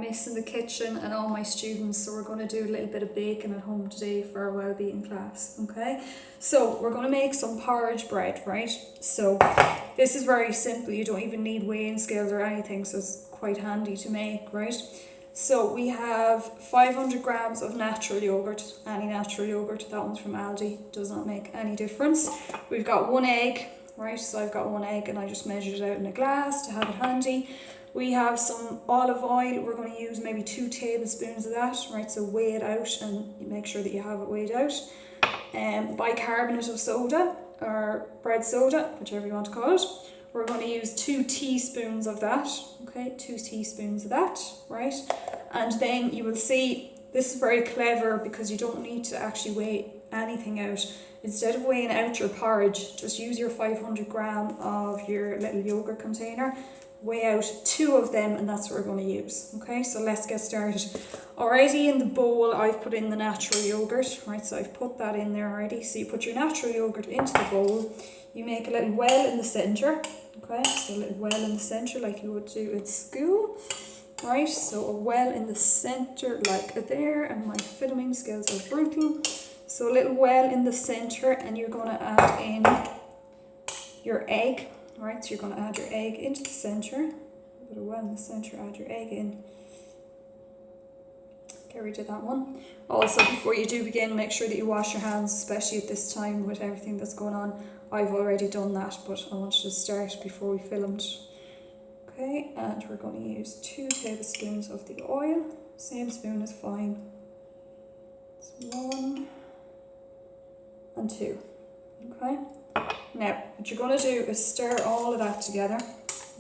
miss in the kitchen and all my students, so we're going to do a little bit of baking at home today for our wellbeing class, okay? So we're going to make some porridge bread, right? So this is very simple, you don't even need weighing scales or anything, so it's quite handy to make, right? So we have 500 grams of natural yogurt, any natural yogurt, that one's from Aldi, does not make any difference. We've got 1 egg, right? So I've got 1 egg and I just measured it out in a glass to have it handy. We have some olive oil, we're going to use maybe 2 tablespoons of that, right? So weigh it out and make sure that you have it weighed out. Bicarbonate of soda, or bread soda, whichever you want to call it. We're going to use 2 teaspoons of that, okay? 2 teaspoons of that, right? And then you will see, this is very clever because you don't need to actually weigh anything out. Instead of weighing out your porridge, just use your 500 gram of your little yogurt container, weigh out 2 of them, and that's what we're going to use. Okay, so let's get started. Already in the bowl, I've put in the natural yogurt, right? So I've put that in there already. So you put your natural yogurt into the bowl, you make a little well in the centre, okay? So a little well in the centre like you would do at school, right? So a well in the centre like there, and my filming skills are brutal. So a little well in the centre, and you're going to add in your egg. Right, so you're going to add your egg into the centre, a bit of well in the centre, add your egg in, get rid of that one. Also, before you do begin, make sure that you wash your hands, especially at this time with everything that's going on. I've already done that, but I wanted to start before we filmed. Okay, and we're going to use 2 tablespoons of the oil, same spoon is fine. It's 1 and 2, okay. Now, what you're going to do is stir all of that together,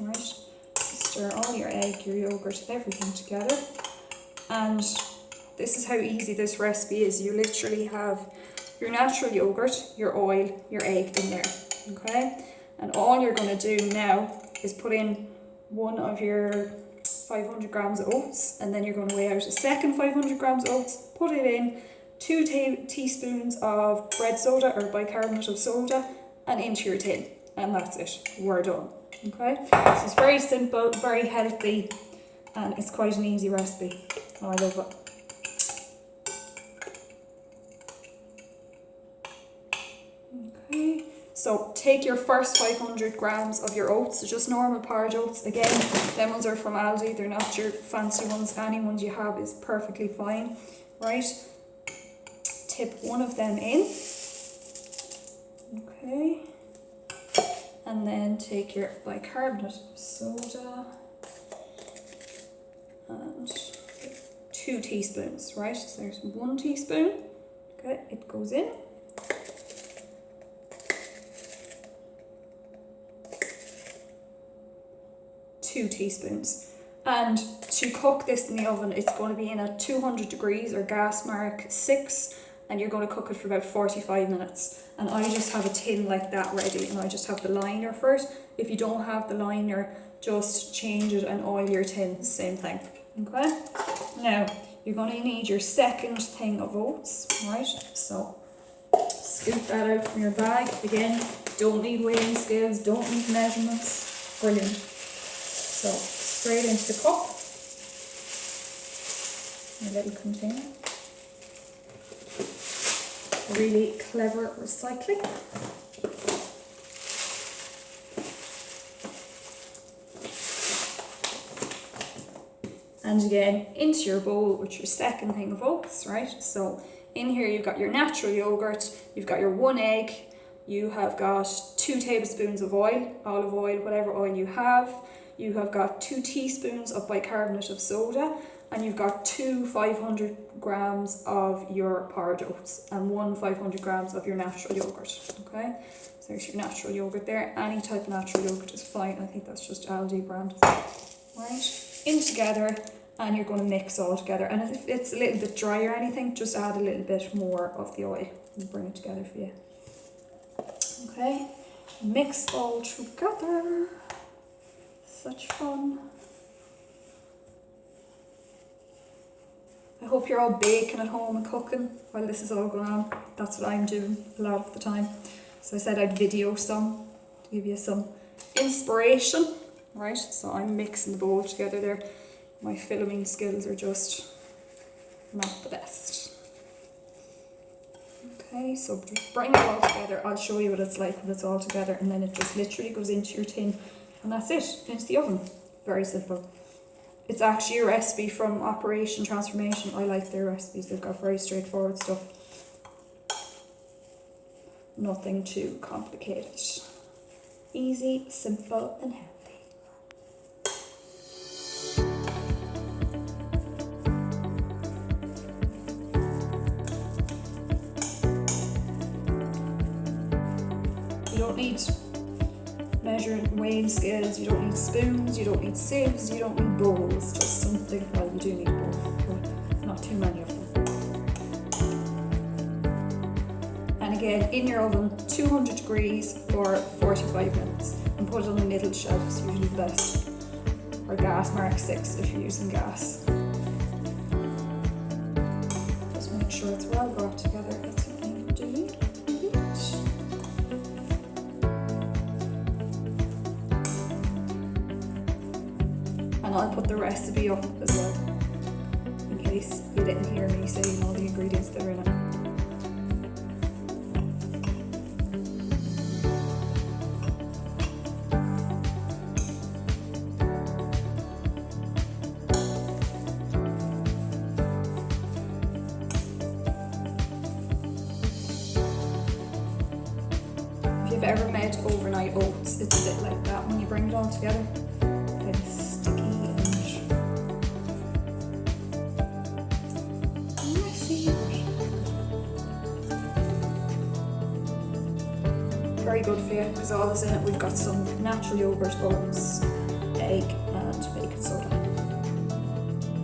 right? Stir all your egg, your yogurt, everything together. And this is how easy this recipe is. You literally have your natural yogurt, your oil, your egg in there, okay? And all you're going to do now is put in 1 of your 500 grams of oats, and then you're going to weigh out a second 500 grams of oats, put it in, 2 teaspoons of bread soda or bicarbonate of soda, and into your tin, and that's it, we're done. Okay, so it's very simple, very healthy, and it's quite an easy recipe. Oh, I love it. Okay, so take your first 500 grams of your oats, so just normal porridge oats. Again, them ones are from Aldi, they're not your fancy ones. Any ones you have is perfectly fine, right? Tip 1 of them in. Okay, and then take your bicarbonate of soda and 2 teaspoons, right? So there's 1 teaspoon, okay, it goes in. Two teaspoons. And to cook this in the oven, it's going to be in at 200 degrees or gas mark 6, and you're going to cook it for about 45 minutes. And I just have a tin like that ready, and I just have the liner for it. If you don't have the liner, just change it and oil your tin, same thing, okay? Now, you're going to need your second thing of oats, right? So, scoop that out from your bag. Again, don't need weighing scales, don't need measurements. Brilliant. So, straight into the cup, a little container. Really clever recycling. And again, into your bowl with your second thing of oats, right? So in here you've got your natural yogurt, you've got your 1 egg, you have got 2 tablespoons of oil, olive oil, whatever oil you have got 2 teaspoons of bicarbonate of soda, and you've got 2 500 grams of your porridge oats and 1 500 grams of your natural yogurt, okay? So there's your natural yogurt there. Any type of natural yogurt is fine. I think that's just Aldi brand. Right, in together, and you're going to mix all together. And if it's a little bit dry or anything, just add a little bit more of the oil and bring it together for you. Okay, mix all together. Such fun. I hope you're all baking at home and cooking while this is all going on. That's what I'm doing a lot of the time. So I said I'd video some to give you some inspiration, right? So I'm mixing the bowl together there. my filming skills are just not the best. Okay, so just bring it all together. I'll show you what it's like when it's all together, and then it just literally goes into your tin, and that's it, into the oven. Very simple. It's actually a recipe from Operation Transformation. I like their recipes, they've got very straightforward stuff. Nothing too complicated. Easy, simple and healthy. You don't need measuring weighing scales, you don't need spoons, you don't need sieves, you don't need bowls, just something, well you do need bowls, but not too many of them. And again, in your oven, 200 degrees for 45 minutes, and put it on the middle shelf, it's usually the best. Or gas mark 6 if you're using gas. Just make sure it's well brought together, that's what I'm doing. And I'll put the recipe up as well, in case you didn't hear me saying all the ingredients that are in it. If you've ever made overnight oats, it's a bit like that when you bring it all together. It's sticky and messy. Very good for you because all is in it. We've got some natural yogurt, oats, egg and baking soda.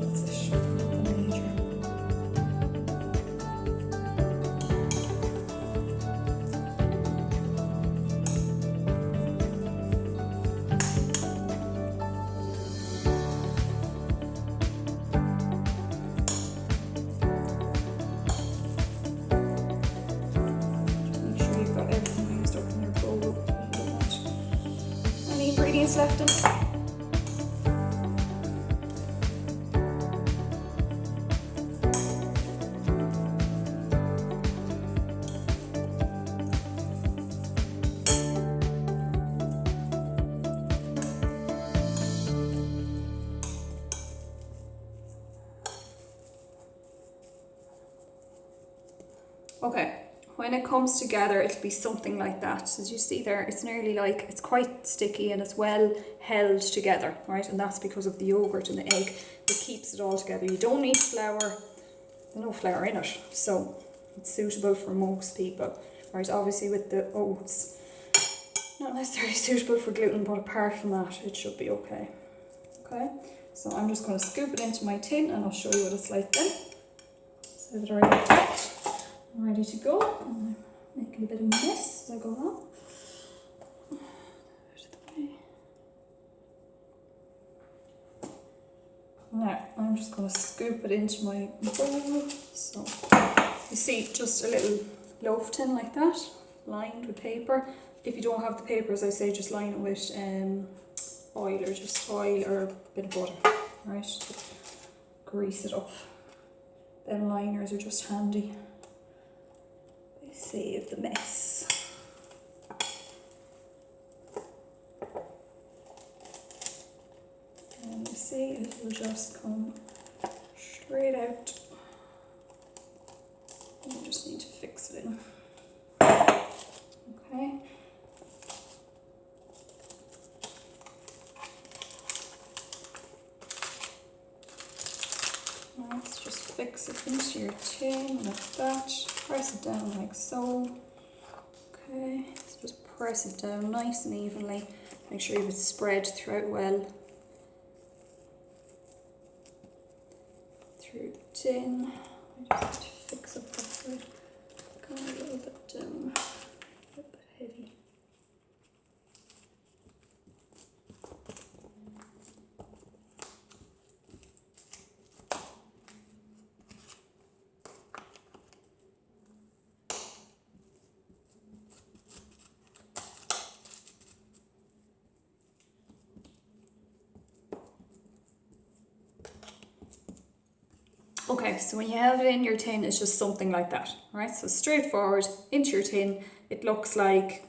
That's it, nothing major. Ingredients left in it. Okay. When it comes together, it'll be something like that. As you see there, it's nearly like, it's quite sticky and it's well held together, right? And that's because of the yogurt and the egg that keeps it all together. You don't need flour, there's no flour in it, so it's suitable for most people, right? Obviously with the oats, not necessarily suitable for gluten, but apart from that, it should be okay. Okay, so I'm just going to scoop it into my tin and I'll show you what it's like then. So that I have that. I'm ready to go. I'm making a bit of a mess as I go along. Now I'm just going to scoop it into my bowl. So you see, just a little loaf tin like that, lined with paper. If you don't have the paper, as I say, just line it with oil, or just oil or a bit of butter, right? Grease it up. Them liners are just handy. Save the mess. And you see, it will just come straight out. You just need to fix it in. Okay. Let's just fix it into your tin like that. Press it down like so. Okay, let's just press it down nice and evenly. Make sure you have it spread throughout well. Through the tin. I just need to fix up that side. Going a little bit down, a bit heavy. Okay, so when you have it in your tin, it's just something like that, right? So straightforward, into your tin. It looks a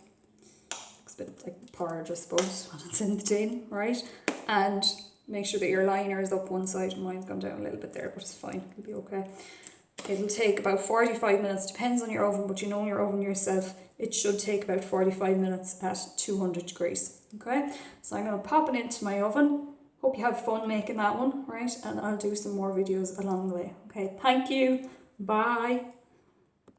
bit like porridge, I suppose, when it's in the tin, right? And make sure that your liner is up one side. Mine's gone down a little bit there, but it's fine, it'll be okay. It'll take about 45 minutes, depends on your oven, but you know your oven yourself. It should take about 45 minutes at 200 degrees, okay? So I'm going to pop it into my oven. Hope you have fun making that one, right? And I'll do some more videos along the way. Okay, thank you. Bye.